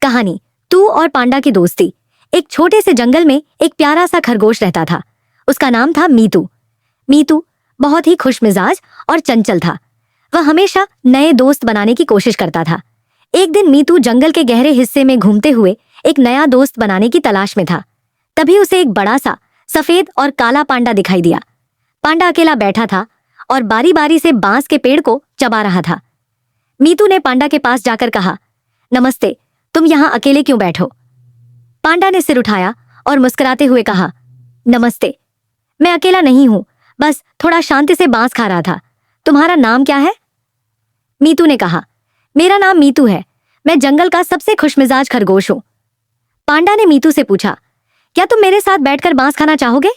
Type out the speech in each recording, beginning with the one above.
कहानी तू और पांडा की दोस्ती। एक छोटे से जंगल में एक प्यारा सा खरगोश रहता था। उसका नाम था मीतू। मीतू बहुत ही खुशमिजाज और चंचल था। वह हमेशा नए दोस्त बनाने की कोशिश करता था। एक दिन मीतू जंगल के गहरे हिस्से में घूमते हुए एक नया दोस्त बनाने की तलाश में था। तभी उसे एक बड़ा सा सफेद और काला पांडा दिखाई दिया। पांडा अकेला बैठा था और बारी बारी से बांस के पेड़ को चबा रहा था। मीतू ने पांडा के पास जाकर कहा, नमस्ते, तुम यहाँ अकेले क्यों बैठो? पांडा ने सिर उठाया और मुस्कुराते हुए कहा, नमस्ते, मैं अकेला नहीं हूं, बस थोड़ा शांति से बांस खा रहा था। तुम्हारा नाम क्या है? मीतू ने कहा, मेरा नाम मीतू है, मैं जंगल का सबसे खुशमिजाज खरगोश हूं। पांडा ने मीतू से पूछा, क्या तुम मेरे साथ बैठकर बांस खाना चाहोगे?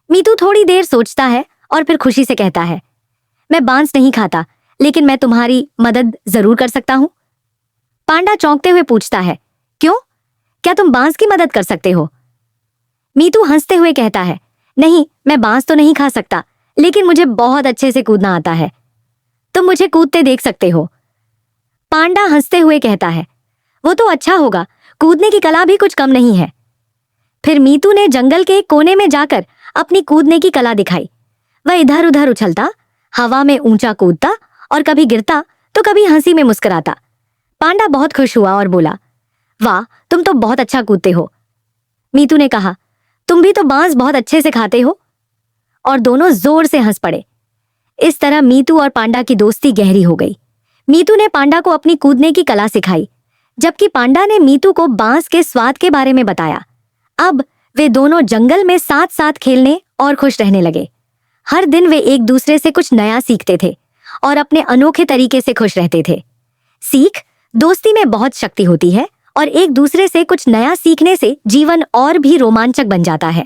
मीतू थोड़ी देर सोचता है और फिर खुशी से कहता है, मैं बांस नहीं खाता, लेकिन मैं तुम्हारी मदद जरूर कर सकता हूं। पांडा चौंकते हुए पूछता है, क्यों? क्या तुम बांस की मदद कर सकते हो? मीतू हंसते हुए कहता है, नहीं, मैं बांस तो नहीं खा सकता, लेकिन मुझे बहुत अच्छे से कूदना आता है। तुम मुझे कूदते देख सकते हो। पांडा हंसते हुए कहता है, वो तो अच्छा होगा, कूदने की कला भी कुछ कम नहीं है। फिर मीतू ने जंगल के एक कोने में जाकर अपनी कूदने की कला दिखाई। वह इधर उधर उछलता, हवा में ऊंचा कूदता और कभी गिरता तो कभी हंसी में मुस्कुराता। पांडा बहुत खुश हुआ और बोला, वाह, तुम तो बहुत अच्छा कूदते हो। मीतू ने कहा, तुम भी तो बांस बहुत अच्छे से खाते हो। और दोनों जोर से हंस पड़े। इस तरह मीतू और पांडा की दोस्ती गहरी हो गई। मीतू ने पांडा को अपनी कूदने की कला सिखाई, जबकि पांडा ने मीतू को बांस के स्वाद के बारे में बताया। अब वे दोनों जंगल में साथ साथ खेलने और खुश रहने लगे। हर दिन वे एक दूसरे से कुछ नया सीखते थे और अपने अनोखे तरीके से खुश रहते थे। सीख, दोस्ती में बहुत शक्ति होती है और एक दूसरे से कुछ नया सीखने से जीवन और भी रोमांचक बन जाता है।